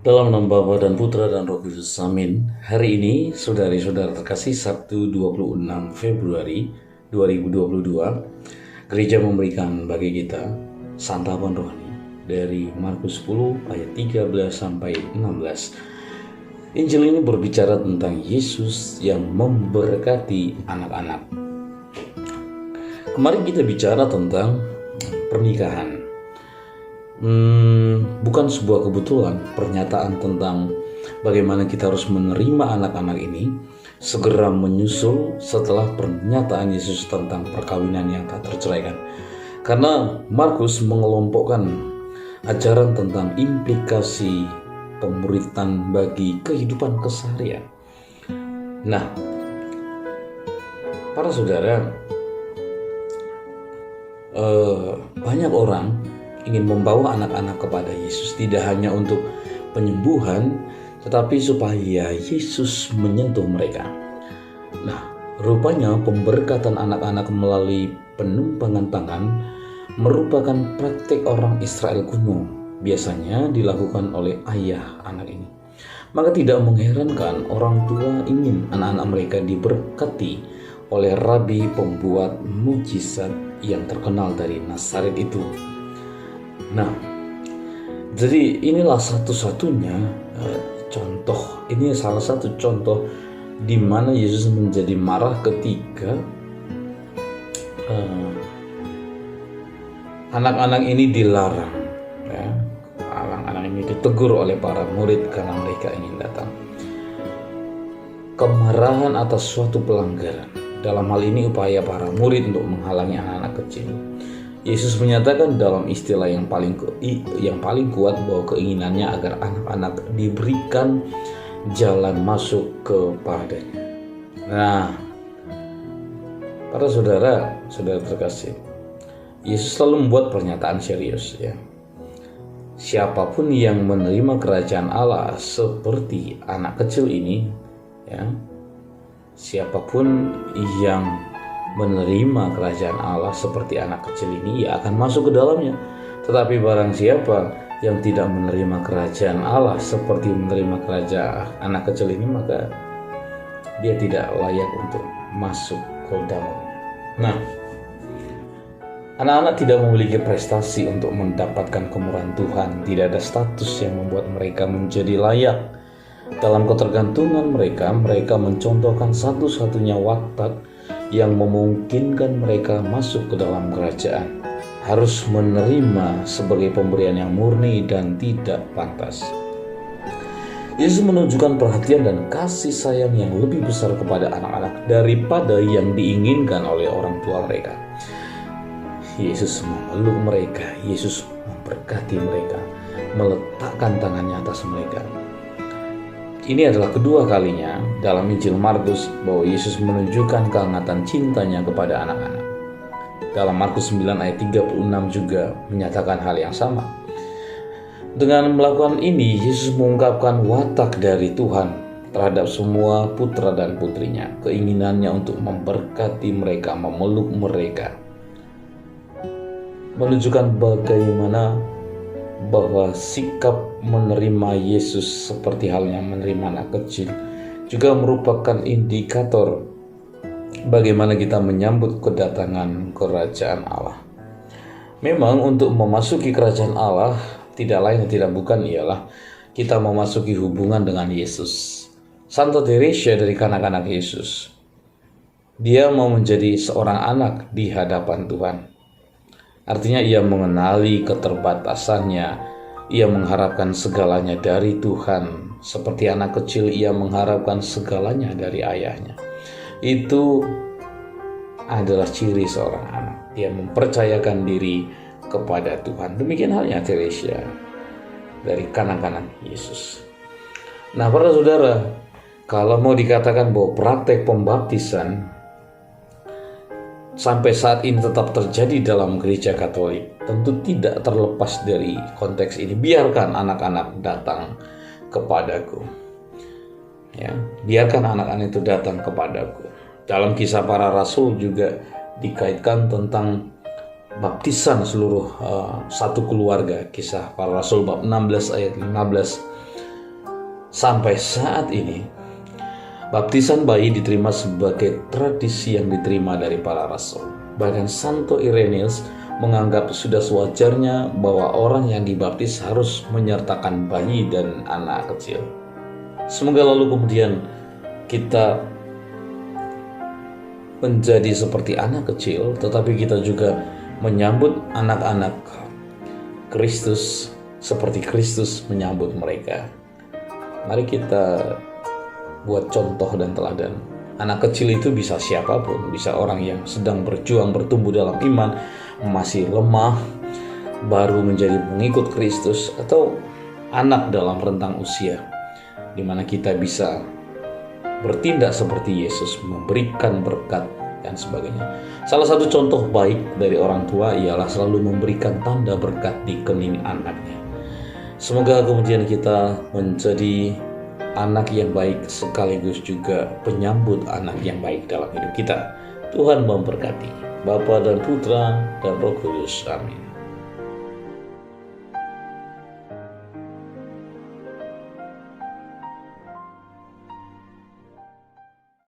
Dalam nama Bapa dan Putra dan Roh Kudus, amin. Hari ini, saudari-saudara terkasih, Sabtu 26 Februari 2022, gereja memberikan bagi kita santapan rohani dari Markus 10 ayat 13 sampai 16. Injil ini berbicara tentang Yesus yang memberkati anak-anak. Kemarin kita bicara tentang pernikahan. Bukan sebuah kebetulan pernyataan tentang bagaimana kita harus menerima anak-anak ini segera menyusul setelah pernyataan Yesus tentang perkawinan yang tak terceraikan. Karena Markus mengelompokkan ajaran tentang implikasi pemuritan bagi kehidupan keseharian. Nah, para saudara, banyak orang ingin membawa anak-anak kepada Yesus, tidak hanya untuk penyembuhan, tetapi supaya Yesus menyentuh mereka. Nah, rupanya pemberkatan anak-anak melalui penumpangan tangan merupakan praktik orang Israel kuno, biasanya dilakukan oleh ayah anak ini. Maka tidak mengherankan orang tua ingin anak-anak mereka diberkati oleh rabi pembuat mujizat yang terkenal dari Nazaret itu. Nah, jadi inilah satu-satunya contoh. Ini salah satu contoh di mana Yesus menjadi marah ketika anak-anak ini dilarang. Ya. Anak-anak ini ditegur oleh para murid karena mereka ingin datang. Kemarahan atas suatu pelanggaran. Dalam hal ini upaya para murid untuk menghalangi anak-anak kecil. Yesus menyatakan dalam istilah yang paling kuat bahwa keinginannya agar anak-anak diberikan jalan masuk kepadanya. Nah, para saudara terkasih, Yesus selalu membuat pernyataan serius, ya. Siapapun yang menerima kerajaan Allah seperti anak kecil ini, ya, siapapun yang menerima kerajaan Allah seperti anak kecil ini, ia akan masuk ke dalamnya. Tetapi barang siapa yang tidak menerima kerajaan Allah seperti menerima kerajaan anak kecil ini, maka dia tidak layak untuk masuk ke dalamnya. Nah, anak-anak tidak memiliki prestasi untuk mendapatkan kemurahan Tuhan. Tidak ada status yang membuat mereka menjadi layak. Dalam ketergantungan mereka mencontohkan satu-satunya watak yang memungkinkan mereka masuk ke dalam kerajaan. Harus menerima sebagai pemberian yang murni dan tidak pantas. Yesus menunjukkan perhatian dan kasih sayang yang lebih besar kepada anak-anak daripada yang diinginkan oleh orang tua mereka. Yesus memeluk mereka, Yesus memberkati mereka, meletakkan tangannya atas mereka. Ini adalah kedua kalinya dalam Injil Markus bahwa Yesus menunjukkan kehangatan cintanya kepada anak-anak. Dalam Markus 9 ayat 36 juga menyatakan hal yang sama. Dengan melakukan ini, Yesus mengungkapkan watak dari Tuhan terhadap semua putra dan putrinya. Keinginannya untuk memberkati mereka, memeluk mereka. Menunjukkan bagaimana bahwa sikap menerima Yesus seperti halnya menerima anak kecil juga merupakan indikator bagaimana kita menyambut kedatangan kerajaan Allah. Memang untuk memasuki kerajaan Allah tidak lain dan tidak bukan ialah kita memasuki hubungan dengan Yesus. Santa Teresa dari kanak-kanak Yesus, dia mau menjadi seorang anak di hadapan Tuhan. Artinya ia mengenali keterbatasannya, ia mengharapkan segalanya dari Tuhan. Seperti anak kecil, ia mengharapkan segalanya dari ayahnya. Itu adalah ciri seorang anak. Dia mempercayakan diri kepada Tuhan. Demikian halnya Teresa dari kanak-kanak Yesus. Nah, para saudara, kalau mau dikatakan bahwa praktek pembaptisan sampai saat ini tetap terjadi dalam gereja Katolik, tentu tidak terlepas dari konteks ini. Biarkan anak-anak datang kepadaku. Ya, biarkan anak-anak itu datang kepadaku. Dalam Kisah Para Rasul juga dikaitkan tentang baptisan seluruh satu keluarga. Kisah Para Rasul bab 16 ayat 15 Sampai saat ini, baptisan bayi diterima sebagai tradisi yang diterima dari para rasul. Bahkan Santo Irenaeus menganggap sudah sewajarnya bahwa orang yang dibaptis harus menyertakan bayi dan anak kecil. Semoga lalu kemudian kita menjadi seperti anak kecil, tetapi kita juga menyambut anak-anak Kristus seperti Kristus menyambut mereka. Mari kita buat contoh dan teladan. Anak kecil itu bisa siapapun, bisa orang yang sedang berjuang bertumbuh dalam iman, masih lemah, baru menjadi pengikut Kristus, atau anak dalam rentang usia, di mana kita bisa bertindak seperti Yesus, memberikan berkat dan sebagainya. Salah satu contoh baik dari orang tua ialah selalu memberikan tanda berkat di kening anaknya. Semoga kemudian kita menjadi anak yang baik sekaligus juga penyambut anak yang baik dalam hidup kita. Tuhan memberkati Bapa dan Putra dan Roh Kudus. Amin.